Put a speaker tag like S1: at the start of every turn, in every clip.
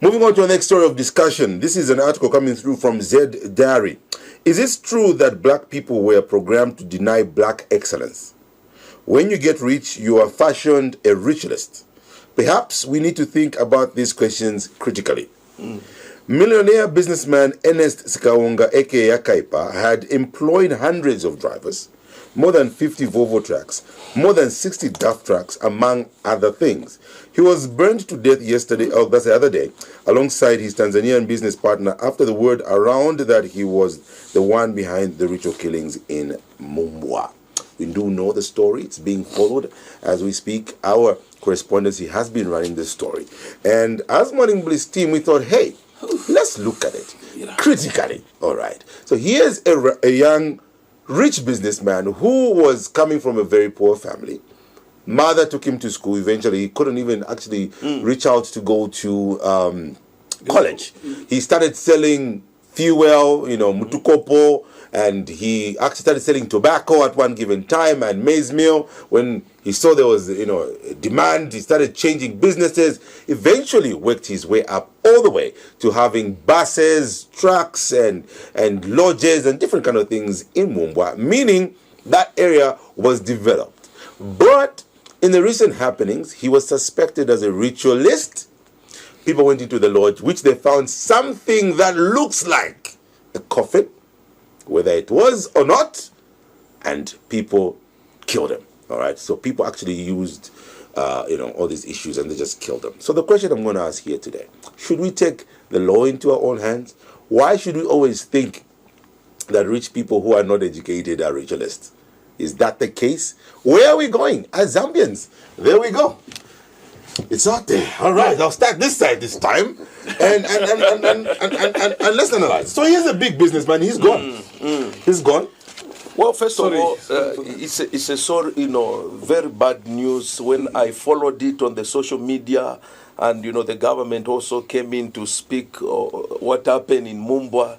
S1: Moving on to the next story of discussion. This is an article coming through from Z Diary. Is it true that black people were programmed to deny black excellence? When you get rich, you are fashioned a ritualist. Perhaps we need to think about these questions critically. Millionaire businessman Ernest Sikaunga, aka Kaipa, had employed hundreds of drivers, more than 50 Volvo trucks, more than 60 DAF trucks, among other things. He was burned to death yesterday, that's the other day, alongside his Tanzanian business partner after the word around that he was the one behind the ritual killings in Mumbwa. We do know the story. It's being followed as we speak. Our correspondent has been running this story. And as Morning Bliss team, we thought, hey, let's look at it critically. All right. So here's a young, rich businessman who was coming from a very poor family. Mother took him to school. Eventually, he couldn't even actually reach out to go to college. He started selling fuel, mutukopo, and he actually started selling tobacco at one given time and maize meal. When he saw there was, demand, he started changing businesses. Eventually worked his way up all the way to having buses, trucks, and lodges and different kind of things in Mumbwa, meaning that area was developed. But in the recent happenings, he was suspected as a ritualist. People went into the lodge, which they found something that looks like a coffin, whether it was or not, and people killed him. All right, so people actually used, all these issues, and they just killed him. So the question I'm going to ask here today: should we take the law into our own hands? Why should we always think that rich people who are not educated are ritualists? Is that the case? Where are we going as Zambians? There we go. It's out there. All right, I'll start this side this time, and let's analyze. So here's a big businessman. He's gone. He's gone.
S2: Well, first of all, it's a sorry, very bad news. When I followed it on the social media, and the government also came in to speak what happened in Mumbwa.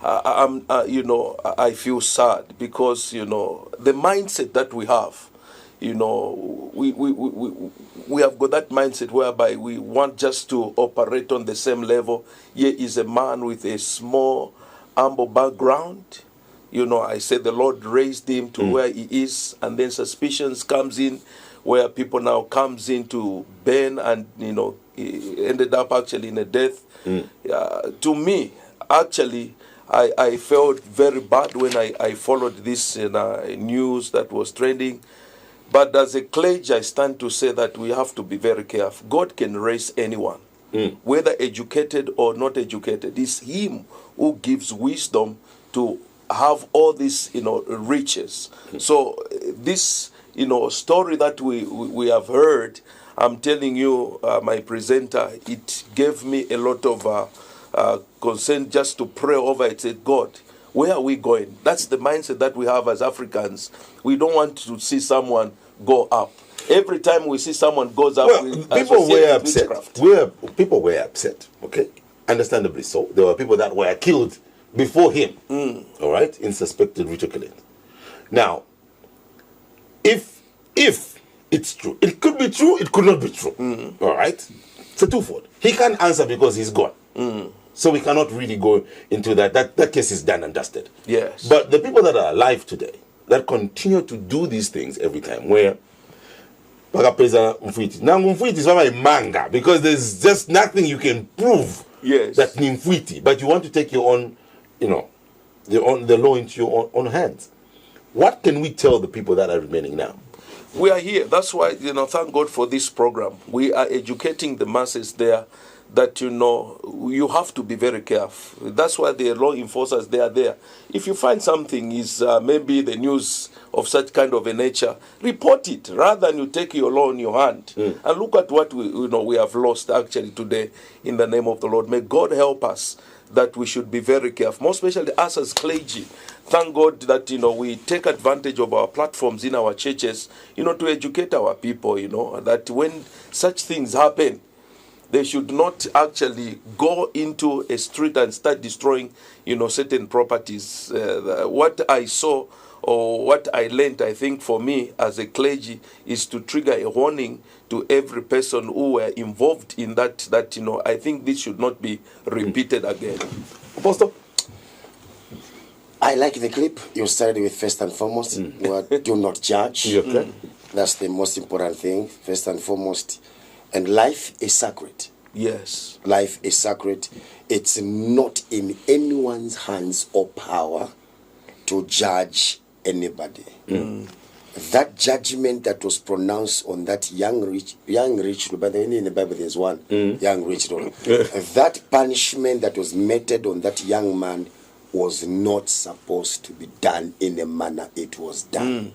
S2: I feel sad because the mindset that we have. We have got that mindset whereby we want just to operate on the same level. Here is a man with a small, humble background. I said the Lord raised him to where he is, and then suspicions comes in, where people now comes in to burn, and he ended up actually in a death. To me, actually, I felt very bad when I followed this news that was trending. But as a clergy, I stand to say that we have to be very careful. God can raise anyone, whether educated or not educated. It's Him who gives wisdom to have all these, riches. So this, story that we have heard, I'm telling you, my presenter, it gave me a lot of concern just to pray over it. Say, God, where are we going? That's the mindset that we have as Africans. We don't want to see someone go up. Every time we see someone goes up,
S1: people were upset. People were upset. Okay, understandably so. There were people that were killed before him. All right, in suspected ritual killings. Now, if it's true, it could be true. It could not be true. All right, it's a twofold. He can't answer because he's gone. So we cannot really go into that. That case is done and dusted.
S2: Yes.
S1: But the people that are alive today, that continue to do these things every time, where Mfwiti is a manga, because there's just nothing you can prove that Mfwiti, but you want to take your own, the law into your own hands. What can we tell the people that are remaining now?
S2: We are here. That's why, thank God for this program. We are educating the masses there that, you have to be very careful. That's why the law enforcers, they are there. If you find something is maybe the news of such kind of a nature, report it rather than you take your law in your hand. And look at what we have lost actually today in the name of the Lord. May God help us that we should be very careful, more especially us as clergy. Thank God that, we take advantage of our platforms in our churches, to educate our people, that when such things happen, they should not actually go into a street and start destroying, certain properties. What I saw or what I learned, I think for me as a clergy, is to trigger a warning to every person who were involved in that, I think this should not be repeated again.
S1: Apostle?
S3: I like the clip. You started with first and foremost, do not judge.
S1: Okay.
S3: That's the most important thing, first and foremost. And life is sacred.
S2: Yes.
S3: Life is sacred. It's not in anyone's hands or power to judge anybody. That judgment that was pronounced on that young rich, by the way, in the Bible there's one, young rich, that punishment that was meted on that young man was not supposed to be done in the manner it was done.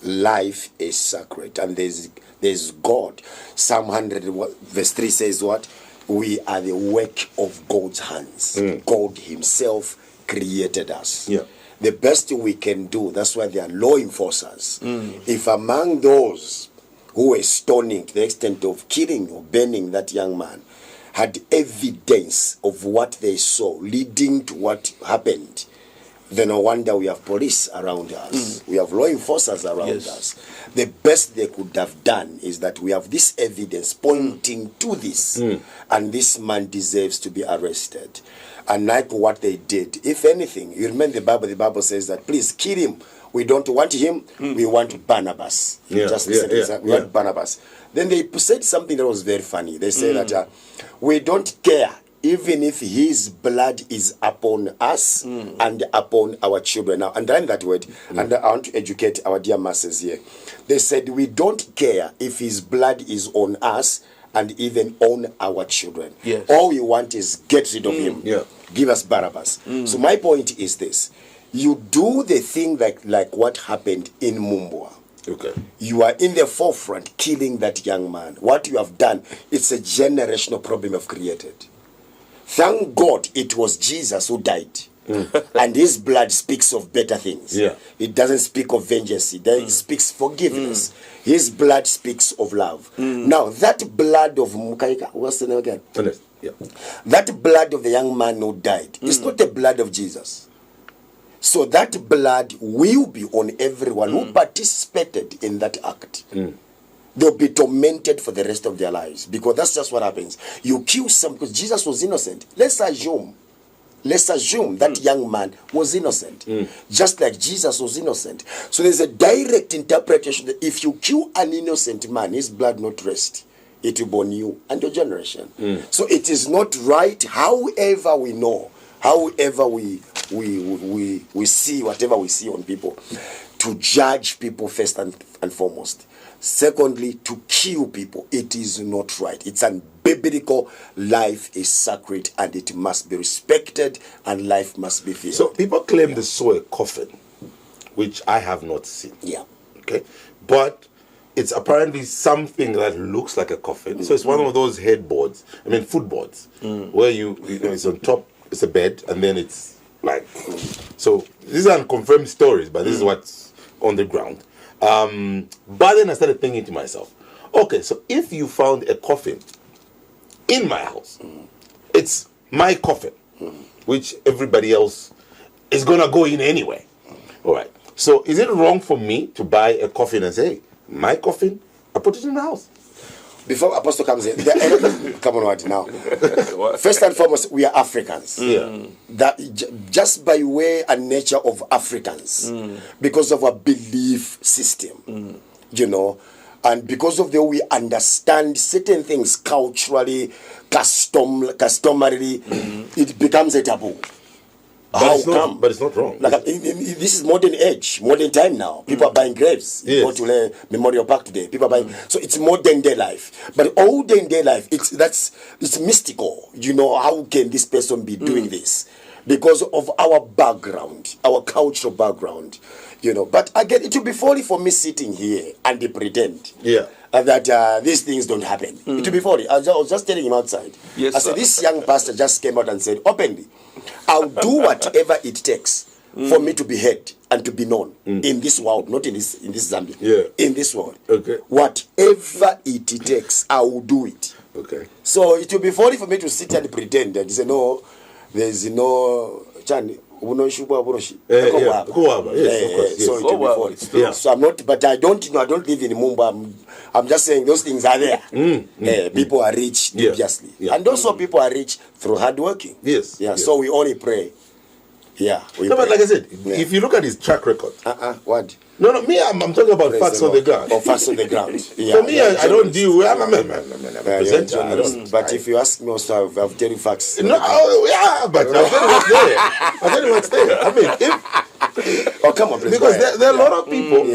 S3: Life is sacred, and there's God. Psalm 100 verse 3 says what? We are the work of God's hands. God himself created us.
S1: Yeah.
S3: The best we can do, that's why they are law enforcers. If among those who were stoning to the extent of killing or burning that young man had evidence of what they saw leading to what happened, then no wonder we have police around us. We have law enforcers around us. The best they could have done is that we have this evidence pointing to this, and this man deserves to be arrested. And like what they did, if anything, you remember the Bible says that, please kill him. We don't want him, we want Barnabas. We want Barnabas. Then they said something that was very funny. They say that we don't care even if his blood is upon us and upon our children. Now, underline that word, and I want to educate our dear masses here. They said, we don't care if his blood is on us and even on our children.
S2: Yes.
S3: All we want is get rid of him. Give us Barabbas. So my point is this. You do the thing like what happened in Mumbwa.
S1: Okay.
S3: You are in the forefront killing that young man. What you have done, it's a generational problem you have created. Thank God it was Jesus who died. And his blood speaks of better things. It doesn't speak of vengeance. It speaks forgiveness. His blood speaks of love. Now, that blood of Mukaika, what's the name again? That blood of the young man who died is not the blood of Jesus. So that blood will be on everyone who participated in that act. They'll be tormented for the rest of their lives, because that's just what happens. You kill some, because Jesus was innocent. Let's assume that young man was innocent, just like Jesus was innocent. So there's a direct interpretation that if you kill an innocent man, his blood not rest. It will burn you and your generation. So it is not right, however we know, however we see whatever we see on people, to judge people first and foremost. Secondly, to kill people. It is not right. It's unbiblical. Life is sacred and it must be respected, and life must be feared.
S1: So people claim they saw a coffin, which I have not seen. Okay. But it's apparently something that looks like a coffin. So it's one of those headboards, footboards, where it's on top, it's a bed, and then it's like, so these are unconfirmed stories, but this is what's on the ground. But then I started thinking to myself, okay, so if you found a coffin in my house, it's my coffin, which everybody else is going to go in anyway. All right. So is it wrong for me to buy a coffin and say, hey, my coffin, I put it in the house?
S3: Before Apostle comes in, come on, what now? First and foremost, we are Africans. That just by way and nature of Africans, because of our belief system, and because of the way we understand certain things culturally, customarily, it becomes a taboo.
S1: But it's not wrong.
S3: This is modern age, modern time now. People are buying graves. Go to the Memorial Park today. People are buying. So it's modern day life. But olden day life, it's mystical. How can this person be doing this? Because of our background, our cultural background. But again, it will be folly for me sitting here and pretend that these things don't happen. It will be folly. I was just telling him outside. I said, this young pastor just came out and said openly, I'll do whatever it takes for me to be heard and to be known in this world, not in this Zambia. In this world.
S1: Okay.
S3: Whatever it takes, I will do it.
S1: Okay.
S3: So it will be folly for me to sit and pretend and say, no, there's no... Ubunoshubwa buroshi.
S1: Yeah, Kuwaba, yes, of course. Yes.
S3: So it will be
S2: It's
S3: for.
S2: true.
S3: So I'm not, but I don't know. I don't live in Mumbai. I'm just saying those things are there. People are rich dubiously, and also people are rich through hard working.
S1: Yes.
S3: Yeah.
S1: Yes.
S3: So we only pray. Yeah. We
S1: No, but
S3: pray.
S1: like I said, if you look at his track record,
S3: What?
S1: no, me, I'm talking about
S3: Praise
S1: facts
S3: the
S1: on the
S3: Lord.
S1: ground.
S3: Or facts on the ground. Yeah.
S1: For me, I don't deal with. I'm a
S3: Yeah,
S1: presenter.
S3: you're
S1: I
S3: journalist.
S1: don't.
S3: But if you ask me also, I'll tell you facts.
S1: No, yeah, but I'll tell you what's there. I'll tell you what's there. I mean, if
S3: Oh, come on, please.
S1: because there are a lot of people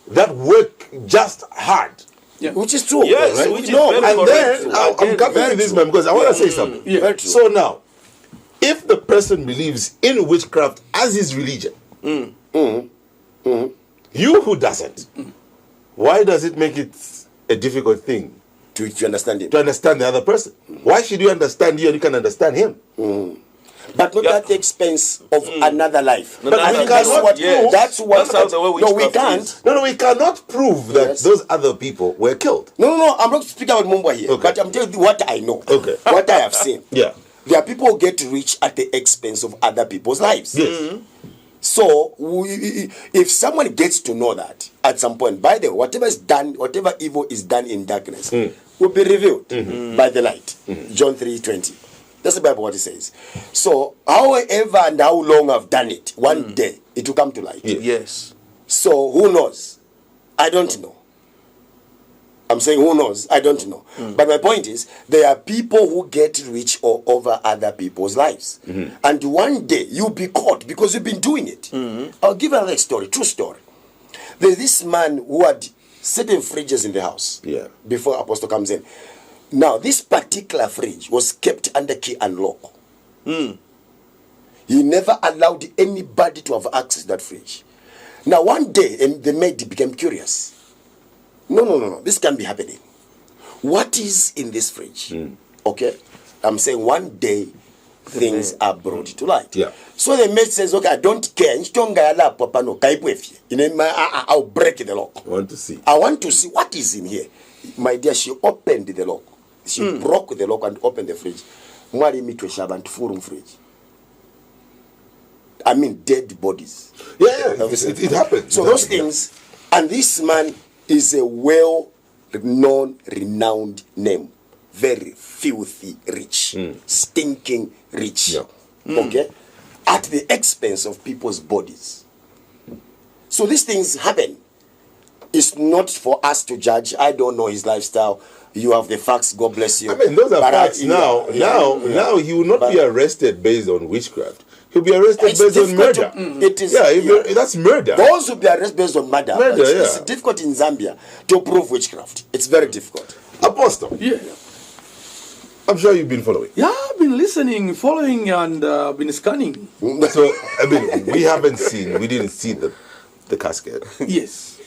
S1: that work just hard.
S3: Yeah. Which is true.
S2: Yes,
S3: right?
S2: which is
S3: No,
S2: very
S1: And
S2: correct.
S1: then I'm coming to this man because I want to say something.
S3: Very true.
S1: So now, if the person believes in witchcraft as his religion, you who doesn't, why does it make it a difficult thing
S3: to understand him.
S1: to understand the other person? Why should you understand you and you can understand him?
S3: But not at the expense of another life.
S2: No,
S1: But
S2: that's
S1: we
S2: how-
S1: cannot prove.
S3: That's what.
S2: That's how the way
S3: No, we
S2: witchcraft
S3: can't.
S2: is.
S1: No, we cannot prove that
S3: Yes.
S1: those other people were killed.
S3: No. I'm not speaking about Mumbai here.
S1: Okay.
S3: But I'm telling you what I know.
S1: Okay.
S3: What I have seen.
S1: Yeah.
S3: There are people who get rich at the expense of other people's lives.
S1: Yes.
S3: So, if someone gets to know that at some point, by the way, whatever is done, whatever evil is done in darkness, will be revealed by the light. John 3:20. That's the Bible what it says. So, however and how long I've done it, one day it will come to light.
S2: Yes.
S3: So, who knows? I don't know. I'm saying who knows? I don't know. But my point is, there are people who get rich over other people's lives. And one day you'll be caught because you've been doing it. I'll give another story, true story. There's this man who had certain fridges in the house
S1: Yeah.
S3: before Apostle comes in. Now, this particular fridge was kept under key and lock. He never allowed anybody to have access to that fridge. Now, one day, and the maid became curious. No. This can't be happening. What is in this fridge? Okay? I'm saying one day things are brought to light.
S1: Yeah.
S3: So the maid says, okay, I don't care. I'll break the lock.
S1: I want to see.
S3: I want to see what is in here. My dear, she opened the lock. She broke the lock and opened the fridge. Mwari mitwe shabantu full fridge. I mean, dead bodies.
S1: Yeah. It happens.
S3: So those things, and this man is a well-known, renowned name. Very filthy rich. Stinking rich.
S1: Yeah.
S3: Okay? At the expense of people's bodies. So these things happen. It's not for us to judge. I don't know his lifestyle. You have the facts. God bless you.
S1: I mean, those are
S3: But
S1: facts now. Now he will not be arrested based on witchcraft. He'll be arrested
S3: It's
S1: based on
S3: difficult
S1: murder.
S3: to- it is.
S1: That's murder.
S3: Those who be arrested based on murder.
S1: Murder,
S3: It's
S1: yeah.
S3: difficult in Zambia to prove witchcraft. It's very difficult.
S1: Apostle,
S4: Yeah.
S1: I'm sure you've been following.
S4: Yeah, I've been listening, following, and been scanning.
S1: So, I mean, we didn't see the casket.
S4: Yes.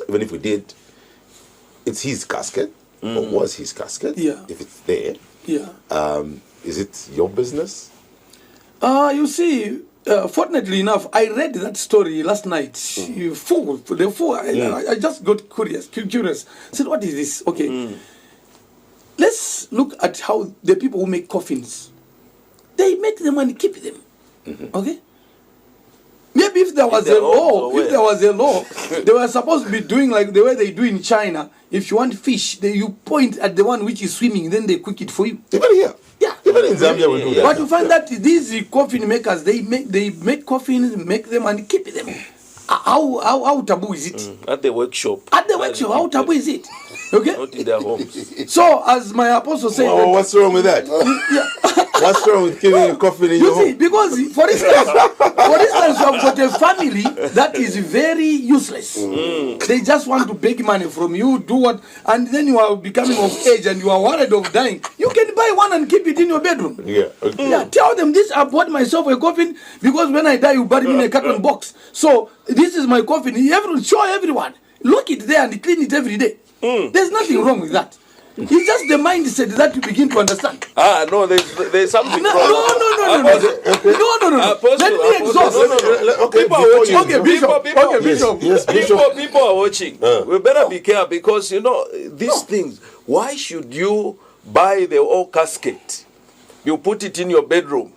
S1: Even if we did, it's his casket, or was his casket.
S4: Yeah.
S1: If it's there,
S4: Yeah.
S1: is it your business?
S4: You see, fortunately enough, I read that story last night. I just got curious. Said, what is this? Okay. Let's look at how the people who make coffins, they make them and keep them. Okay? Maybe if there was a law, they were supposed to be doing like the way they do in China. If you want fish, you point at the one which is swimming, then they cook it for you.
S1: Even here.
S4: Yeah.
S1: Even in Zambia, we do that.
S4: But you find that these coffin makers, they make coffins, make them and keep them. How taboo is it?
S2: At the workshop.
S4: At the workshop, how taboo is it? Okay?
S2: Not in their homes.
S4: So, as my apostle said,
S1: Well, what's wrong with that? What's wrong with keeping a coffin in your
S4: you see,
S1: home?
S4: because for instance, you have got a family that is very useless. They just want to beg money from you, do what, and then you are becoming of age and you are worried of dying. You can buy one and keep it in your bedroom.
S1: Yeah. Okay.
S4: Yeah, tell them this. I bought myself a coffin because when I die, you bury me in a carton box. So this is my coffin. Show everyone. Lock it there and clean it every day. There's nothing wrong with that. It's just the mindset that you begin to understand.
S2: No, there's something
S4: No.
S2: wrong.
S4: Let me exhaust.
S1: Okay,
S2: People are
S1: before
S2: watching.
S1: you-
S4: Okay, Bishop. Okay, Bishop.
S1: Yes, Bishop.
S2: People are watching. We better be careful because these things. Why should you buy the old casket? You put it in your bedroom.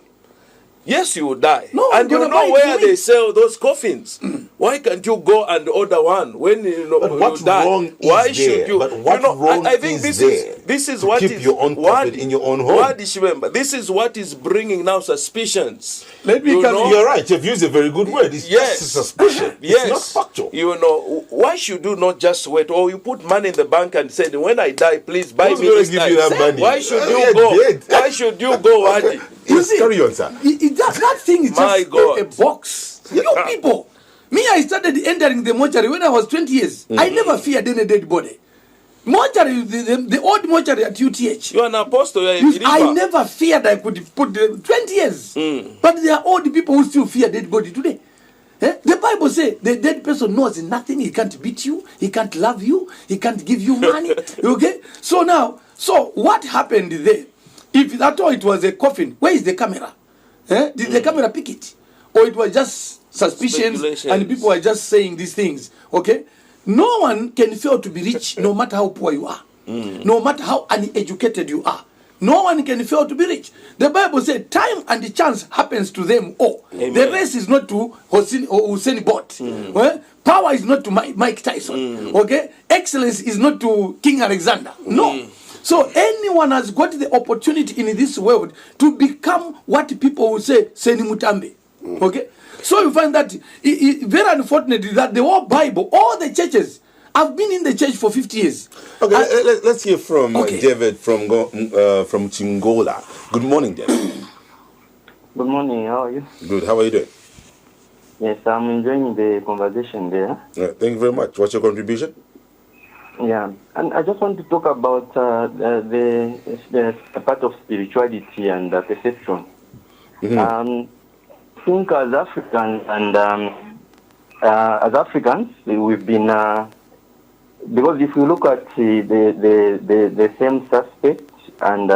S2: Yes, you will die.
S4: No,
S2: and
S4: you're
S2: you
S4: gonna buy
S2: know
S4: it
S2: where
S4: for me.
S2: they sell those coffins. Why can't you go and order one when you know
S1: But what
S2: you die?
S1: wrong is
S2: Why
S1: there?
S2: should you?
S1: But what
S2: you know,
S1: wrong
S2: I think
S1: is
S2: this is
S1: to
S2: what
S1: keep
S2: is
S1: your own coffin in your own home?
S2: What is remember? This is what is bringing now suspicions.
S4: Let me
S2: You
S4: come
S2: know?
S1: You're right. You've used a very good word. It's
S2: Yes.
S1: just a suspicion.
S2: Yes,
S1: It's not factual.
S2: You know, why should you not just wait? Or you put money in the bank and say, when I die, please buy
S1: Who's
S2: me
S1: gonna
S2: this
S1: give
S2: time.
S1: you that money?
S2: Why should
S1: You're
S2: you go?
S1: dead.
S2: Why should you go, Adi?
S1: Yes, carry on, sir.
S4: That thing is
S2: My
S4: just
S2: God.
S4: a box. You people. Me, I started entering the mortuary when I was 20 years. I never feared any dead body. Mortuary, the old mortuary at UTH.
S2: You're an apostle, you're a believer.
S4: I never feared I could put 20 years. But there are old people who still fear dead body today. The Bible says the dead person knows nothing. He can't beat you. He can't love you. He can't give you money. Okay? So what happened there? If at all it was a coffin, where is the camera? Did the camera pick it? Or it was just suspicions and people were just saying these things? Okay? No one can fail to be rich no matter how poor you are. No matter how uneducated you are. No one can fail to be rich. The Bible said time and the chance happens to them all.
S2: Amen.
S4: The race is not to Hussein Bolt. Well, power is not to Mike Tyson. Okay? Excellence is not to King Alexander. No. So anyone has got the opportunity in this world to become what people will say, Seni Mutambe. Okay? So you find that very unfortunately that the whole Bible, all the churches, I've been in the church for 50 years.
S1: Okay, let's hear from
S4: Okay.
S1: David from Chingola. Good morning, David.
S5: Good morning, how are you?
S1: Good. How are you doing?
S5: Yes, I'm enjoying the conversation there.
S1: Thank you very much. What's your contribution?
S5: Yeah, and I just want to talk about the part of spirituality and perception. I think as Africans we've been because if you look at the same suspect and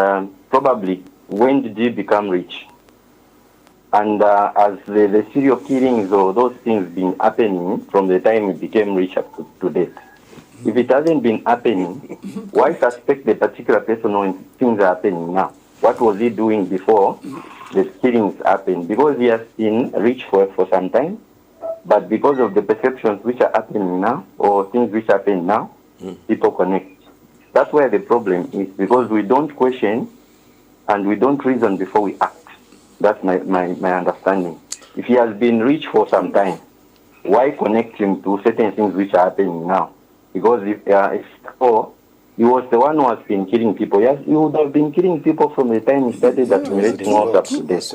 S5: probably when did he become rich? And as the serial killings or those things been happening from the time he became rich up to date. If it hasn't been happening, why suspect the particular person when things are happening now? What was he doing before the killings happened? Because he has been rich for some time, but because of the perceptions which are happening now or things which happen now, people connect. That's where the problem is, because we don't question and we don't reason before we act. That's my understanding. If he has been rich for some time, why connect him to certain things which are happening now? Because if he was the one who has been killing people, yes, he would have been killing people from the time he started accumulating wealth up to date.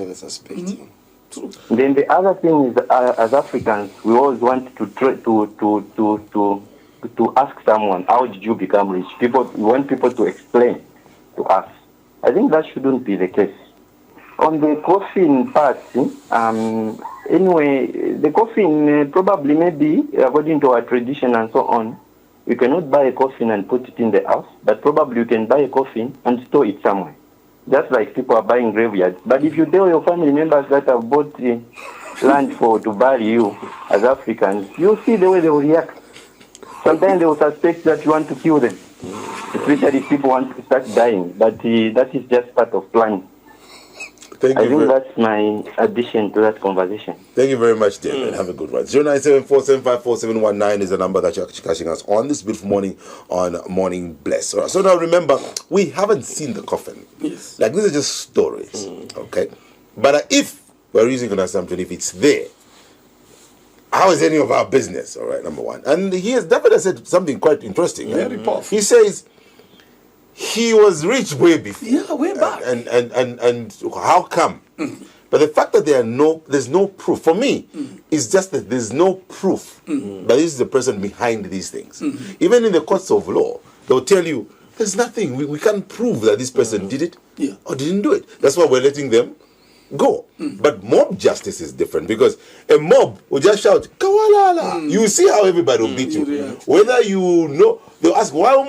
S5: Then the other thing is, as Africans, we always want to ask someone, how did you become rich? We want people to explain to us. I think that shouldn't be the case. On the coffin part, anyway, the coffin probably maybe, according to our tradition and so on, you cannot buy a coffin and put it in the house, but probably you can buy a coffin and store it somewhere. Just like people are buying graveyards. But if you tell your family members that have bought land to bury you as Africans, you'll see the way they will react. Sometimes they will suspect that you want to kill them, especially if people want to start dying. But that is just part of planning. I think that's my addition to that conversation.
S1: Thank you very much, David. Have a good one. 0974754719 is the number that you're catching us on this beautiful morning on Morning Bliss. All right, so now remember, we haven't seen the coffin.
S4: Yes.
S1: Like, these are just stories, okay? But if we're using an assumption, if it's there, how is any of our business? All right, number one. And David has said something quite interesting.
S4: Very powerful.
S1: He says he was rich way before.
S4: Yeah, way back.
S1: And how come? But the fact that there's no proof, for me, is just that there's no proof that this is the person behind these things. Even in the courts of law, they'll tell you, there's nothing, we can't prove that this person did it or didn't do it. That's why we're letting them go. But mob justice is different, because a mob will just shout, Kawalala. You see how everybody will beat you. Whether you know, they'll ask, why you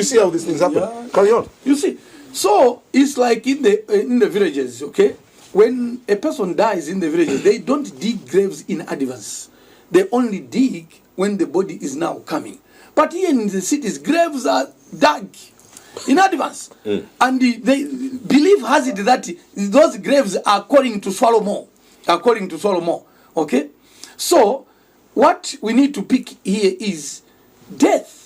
S1: see how these things happen.
S4: Yeah.
S1: Carry on.
S4: You see, so it's like in the villages, okay? When a person dies in the villages, they don't dig graves in advance. They only dig when the body is now coming. But here in the cities, graves are dug. in advance. And they believe has it that those graves are calling to swallow more. Okay? So, what we need to pick here is death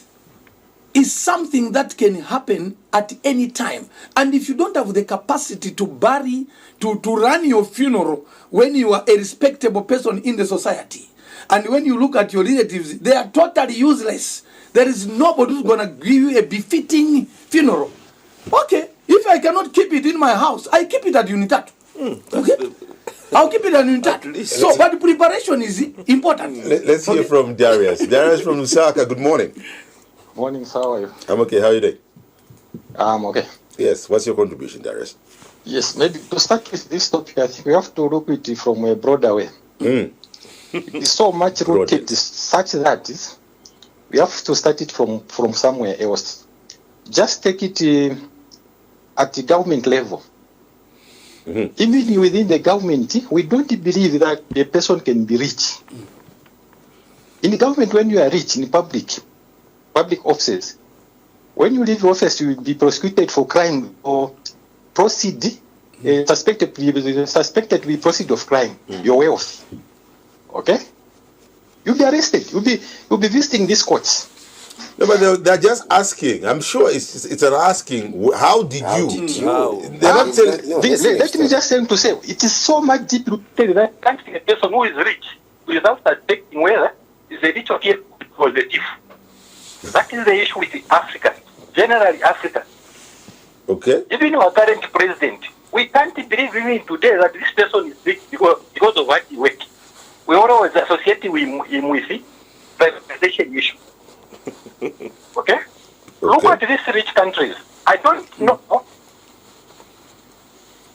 S4: is something that can happen at any time. And if you don't have the capacity to bury, to run your funeral when you are a respectable person in the society, and when you look at your relatives, they are totally useless. There is nobody who's going to give you a befitting funeral. Okay, if I cannot keep it in my house, I keep it at Unitatu. Okay? I'll keep it at Unitatu. So, but preparation is important.
S1: Let's hear from Darius. Darius from Lusaka, good morning.
S6: Morning, sir. How are you?
S1: I'm okay, how are you doing?
S6: I'm okay.
S1: Yes, what's your contribution, Darius?
S6: Yes, maybe to start with this topic, I think we have to look at it from a broader way. It's so much rooted such that we have to start it from somewhere else. Just take it at the government level. Even within the government, we don't believe that a person can be rich. In the government, when you are rich in public offices, when you leave office, you will be prosecuted for crime or suspected to be proceed of crime, your wealth. Okay? You'll be arrested. You'll be visiting these courts.
S1: No, but they're just asking. I'm sure it's an asking. How did you? They're not telling.
S6: Let me just say to say, it is so much deep rooted that can't see a person who is rich without suspecting whether is a rich or thief or the thief. That is the issue with Africa, generally Africa.
S1: Okay.
S6: Even our current president, we can't believe even today that this person is rich because of what he works. We always associate him with the privatization issue. Okay? Look at these rich countries. I don't know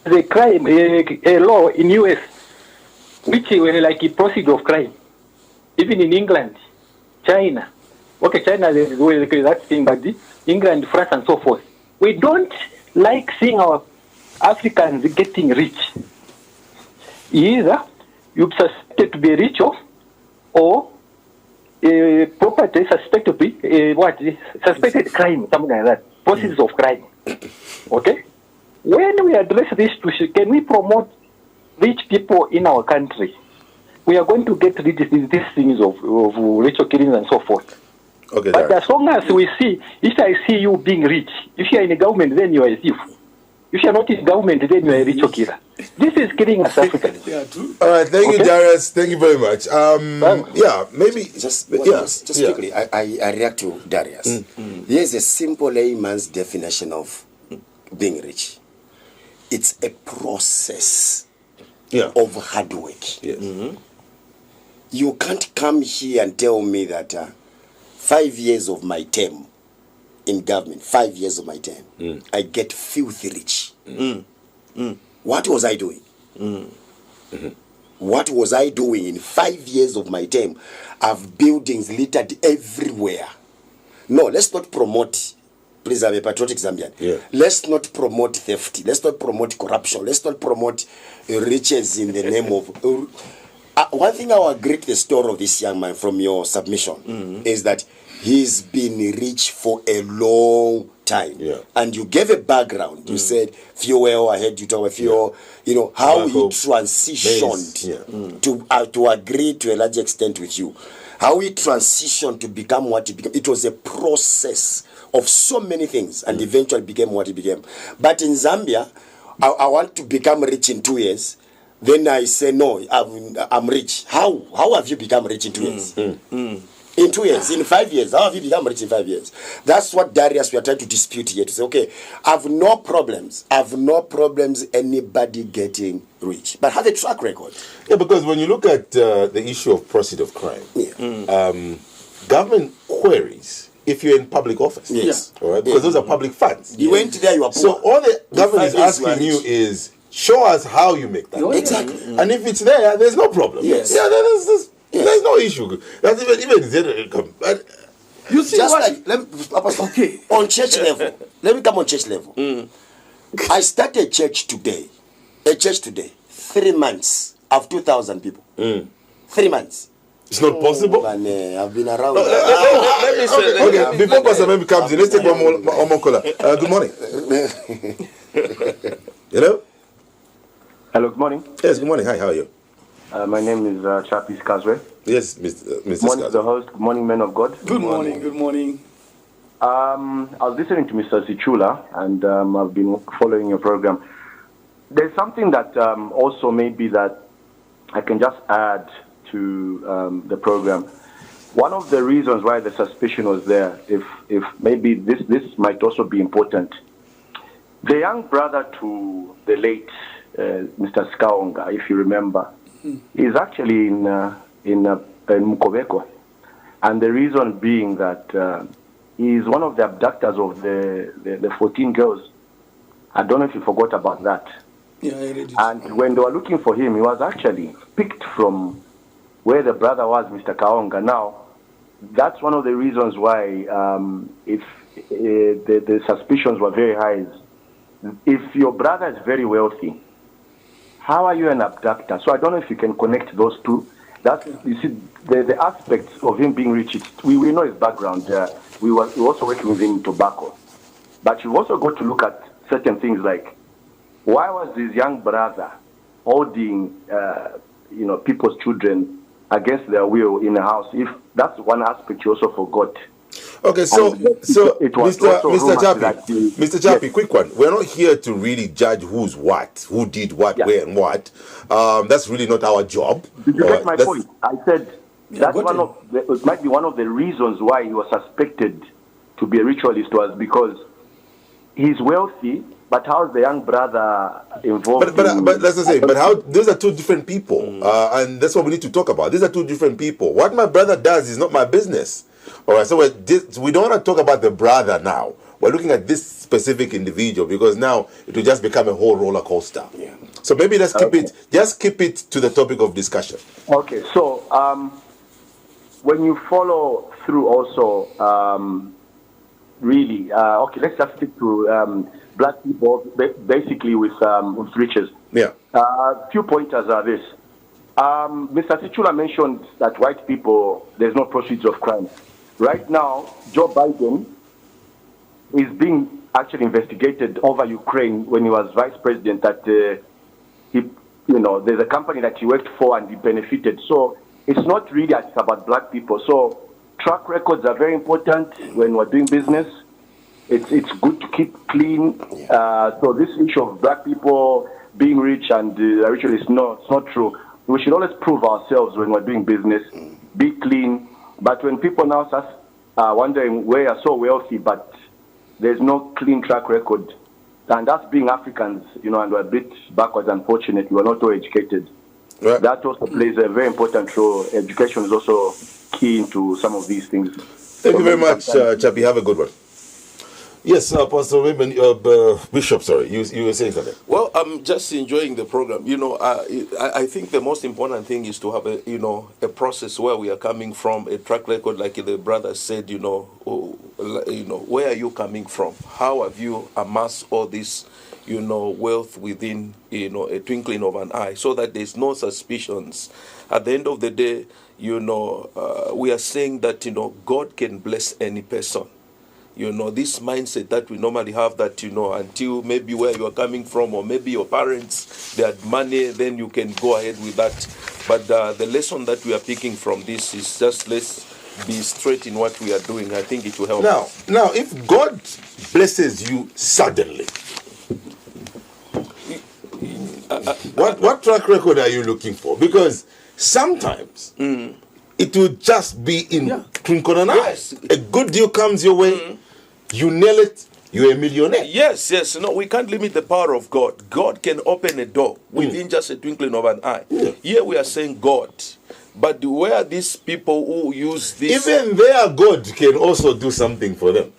S6: the crime, a law in US, which were like a procedure of crime. Even in England, China. Okay, China is that thing, but England, France, and so forth. We don't like seeing our Africans getting rich. Either you're suspected to be rich or property suspected to be suspected crime, something like that. Processes of crime. Okay? When we address this issue, can we promote rich people in our country? We are going to get rid of these things of ritual killings and so forth.
S1: Okay,
S6: but as long as we see, if I see you being rich, if you are in the government, then you are a thief. If you are not in government, then you are a ritual killer. This is killing us Africans.
S1: All right, thank you, Darius. Thank you very much. Yeah, maybe
S3: just quickly, I react to Darius. Here's a simple layman's definition of being rich. It's a process of hard work.
S1: Yes.
S3: You can't come here and tell me that 5 years of my term in government, 5 years of my term, I get filthy rich. What was I doing? What was I doing in 5 years of my term? I've buildings littered everywhere. No, let's not promote. Please, I'm a patriotic Zambian.
S1: Yeah.
S3: Let's not promote theft. Let's not promote corruption. Let's not promote riches in the name of... one thing I will agree to the story of this young man from your submission is that he's been rich for a long time.
S1: Yeah.
S3: And you gave a background. You said fuel, I heard you talk about fuel, how he transitioned to agree to a large extent with you. How he transitioned to become what he became. It was a process of so many things and eventually became what he became. But in Zambia, I want to become rich in 2 years. Then I say, no, I'm rich. How have you become rich in 2 years? In 2 years, in 5 years, how have you become rich in 5 years? That's what, Darius, we are trying to dispute here. To say, okay, I've no problems anybody getting rich. But have a track record.
S1: Yeah, because when you look at the issue of proceeds of crime, government queries if you're in public office.
S3: Yes.
S1: All right? Because those are public funds.
S3: You went there, you are poor.
S1: So all the government is asking you is, show us how you make that.
S3: Exactly.
S1: And if it's there's no problem.
S3: Yes.
S1: Yeah, there's no issue. That's even
S4: you see
S3: just
S4: what?
S3: like on church level. Let me come on church level. I started a church today. 3 months of 2,000 people. 3 months.
S1: It's not possible.
S3: I've been around.
S2: Let me say.
S1: Okay, before Pastor Membi comes in, let's take one more caller. Good morning. Hello?
S7: Hello, good morning.
S1: Yes, good morning. Hi, how are you?
S7: My name is Chapis Kazwe.
S1: Yes, Mr.
S7: Good morning to the host. Good morning, men of God.
S4: Good morning. Good morning.
S7: I was listening to Mr. Sichula, and I've been following your program. There's something that also maybe that I can just add to the program. One of the reasons why the suspicion was there, if maybe this might also be important, the young brother to the late Mr. Skaonga, if you remember, is actually in Mukobeko, and the reason being that he is one of the abductors of the 14 girls. I don't know if you forgot about that.
S4: Yeah, I read it.
S7: And when they were looking for him, he was actually picked from where the brother was, Mr. Kaonga. Now, that's one of the reasons why if the suspicions were very high. If your brother is very wealthy, how are you an abductor? So I don't know if you can connect those two. That's, you see, the aspects of him being rich, we know his background. We were also working with him in tobacco. But you've also got to look at certain things like, why was this young brother holding, people's children against their will in a house? If that's one aspect you also forgot.
S1: Okay, so Mr. Chappie, quick one. We're not here to really judge who's what, who did what, where, and what. That's really not our job.
S7: Did you get my point? I said it might be one of the reasons why he was suspected to be a ritualist was because he's wealthy. But how's the young brother involved?
S1: But let's say, but how? Those are two different people, and that's what we need to talk about. These are two different people. What my brother does is not my business. All right, so we don't want to talk about the brother now. We're looking at this specific individual because now it will just become a whole roller coaster. Yeah. So maybe let's keep it to the topic of discussion.
S7: Okay, so when you follow through also, really, okay, let's just stick to black people basically with riches.
S1: Yeah.
S7: Few pointers are this. Mr. Sichula mentioned that white people, there's no proceeds of crime. Right now, Joe Biden is being actually investigated over Ukraine when he was vice president. That there's a company that he worked for and he benefited. So it's not really about black people. So track records are very important when we're doing business. It's good to keep clean. So this issue of black people being rich and ritual is not true. We should always prove ourselves when we're doing business. Be clean. But when people now start wondering where you're so wealthy, but there's no clean track record, and us being Africans, and we're a bit backwards, unfortunately, we're not all educated. Right. That also plays a very important role. Education is also key into some of these things.
S1: Thank you very much, Chappie. Have a good one. Yes, Pastor Raymond, Bishop, sorry, you were saying something.
S2: Well, I'm just enjoying the program. I think the most important thing is to have a process where we are coming from, a track record, like the brother said. Where are you coming from? How have you amassed all this, wealth within, a twinkling of an eye, so that there's no suspicions. At the end of the day, we are saying that God can bless any person. This mindset that we normally have that, until maybe where you are coming from or maybe your parents, they had money, then you can go ahead with that. But the lesson that we are picking from this is just let's be straight in what we are doing. I think it will help.
S1: Now, if God blesses you suddenly, what track record are you looking for? Because sometimes it will just be in twinkle of an eye.
S2: Yes.
S1: A good deal comes your way. You nail it, you're a millionaire.
S2: Yes. No, we can't limit the power of God. God can open a door within just a twinkling of an eye. Here we are saying God. But where these people who use this...
S1: Even their God can also do something for them.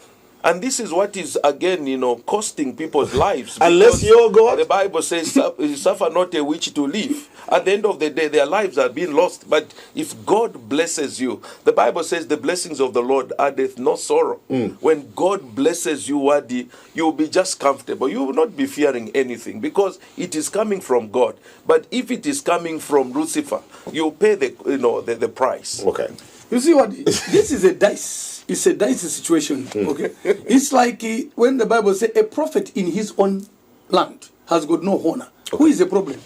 S2: And this is what is, again, costing people's lives.
S1: Unless
S2: Because
S1: you're God.
S2: The Bible says, suffer not a witch to live. At the end of the day, their lives are being lost. But if God blesses you, the Bible says the blessings of the Lord addeth no sorrow. When God blesses you, Wadi, you'll be just comfortable. You will not be fearing anything because it is coming from God. But if it is coming from Lucifer, you'll pay the price.
S1: Okay.
S4: You see what? This is a dice. It's a dicey situation. Okay. It's like when the Bible says a prophet in his own land has got no honor. Okay. Who is the problem?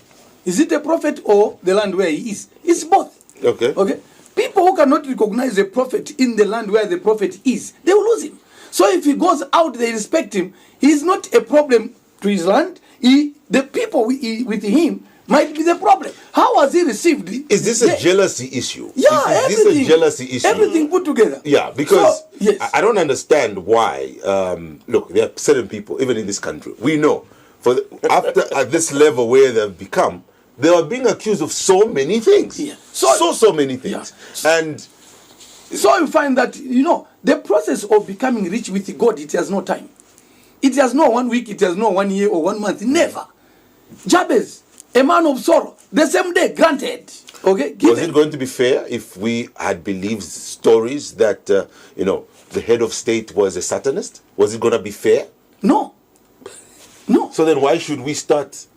S4: Is it the prophet or the land where he is? It's both.
S1: Okay.
S4: Okay. People who cannot recognize a prophet in the land where the prophet is, they will lose him. So if he goes out, they respect him. He's not a problem to his land. The people with him might be the problem. How has he received?
S1: Is this a jealousy issue?
S4: Yeah,
S1: is this a jealousy issue?
S4: Everything put together.
S1: Yeah, because
S4: So, yes.
S1: I don't understand why. Look, there are certain people, even in this country, we know, after at this level where they've become, they are being accused of so many things.
S4: Yeah.
S1: So many things.
S4: Yeah.
S1: And
S4: so you find that, the process of becoming rich with God, it has no time. It has no 1 week, it has no 1 year or 1 month. Never. Jabez, a man of sorrow, the same day, granted. Okay?
S1: was it going to be fair if we had believed stories that, the head of state was a Satanist? Was it going to be fair?
S4: No. No.
S1: So then why should we start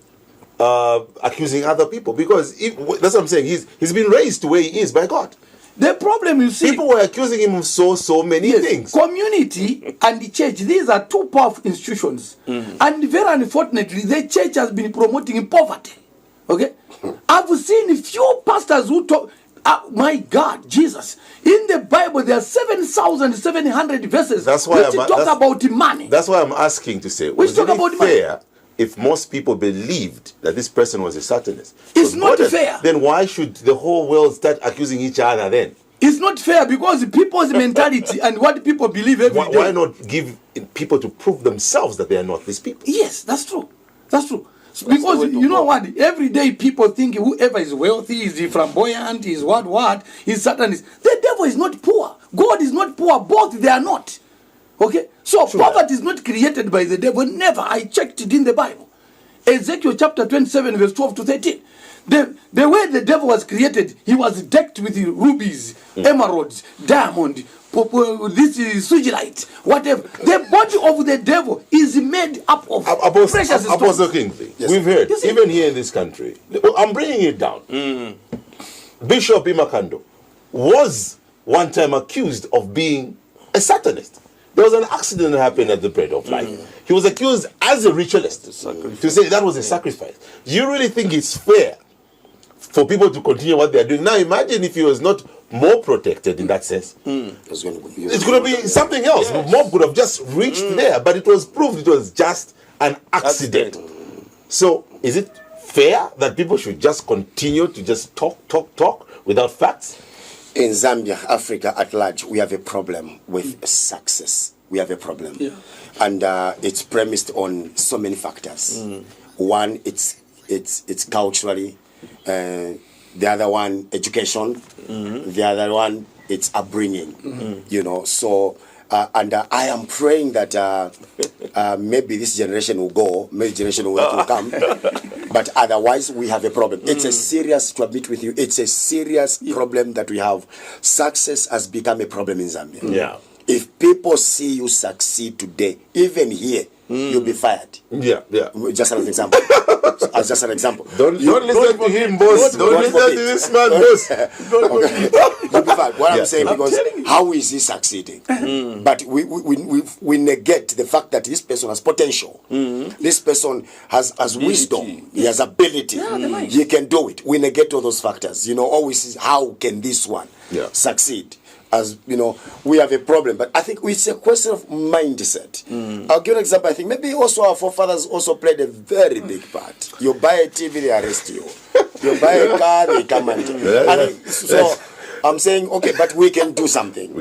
S1: accusing other people? Because that's what I'm saying. He's been raised to where he is by God.
S4: The problem, you see,
S1: people were accusing him of so many things.
S4: Community and the church, these are two powerful institutions. And very unfortunately, the church has been promoting poverty. Okay? I've seen few pastors who talk, my God, Jesus. In the Bible, there are 7,700 verses
S1: that's why
S4: talk about money.
S1: That's why I'm asking to say,
S4: Which talk about
S1: fair if most people believed that this person was a Satanist?
S4: It's not fair.
S1: Then why should the whole world start accusing each other then?
S4: It's not fair because people's mentality and what people believe every day.
S1: Why not give people to prove themselves that they are not these people?
S4: Yes, that's true. That's true. Because you know what? Every day people think whoever is wealthy, is flamboyant, is what, is Satanist. The devil is not poor. God is not poor. Both they are not. Okay? So poverty is not created by the devil. Never. I checked it in the Bible. Ezekiel chapter 27 verse 12 to 13. The way the devil was created, he was decked with rubies, emeralds, diamond, this is sugilite, whatever. The body of the devil is made up of precious stones.
S1: Apostle Kingsley, yes. We've heard, even here in this country, I'm bringing it down. Bishop Imakando was one time accused of being a Satanist. There was an accident that happened at the Bread of Life. He was accused as a ritualist to say that was a sacrifice. Do you really think it's fair for people to continue what they are doing? Now imagine if he was not more protected in that sense. It's going to be something else. Yes. Mob could have just reached there, but it was proved it was just an accident. So is it fair that people should just continue to just talk without facts?
S3: In Zambia, Africa at large, we have a problem with success. We have a problem.
S4: Yeah.
S3: And it's premised on so many factors. One, it's culturally. The other one, education. The other one, it's upbringing. So and I am praying that maybe this generation will go, maybe generation will come, but otherwise we have a problem. It's a serious, to admit with you, it's a serious problem that we have. Success has become a problem in Zambia.
S1: Yeah.
S3: If people see you succeed today, even here, you'll be fired.
S1: Yeah.
S3: Just an example. As just an example.
S1: Don't listen to him, boss. Don't listen to this man, boss.
S3: You'll be fired. What I'm saying, because how is he succeeding? But we negate the fact that this person has potential. This person has wisdom. He has ability. He can do it. We negate all those factors. Always how can this one succeed? As we have a problem, but I think it's a question of mindset. I'll give an example. I think maybe also our forefathers also played a very big part. You buy a TV, they arrest you. You buy a car, they come and so I'm saying, okay, but we can do something.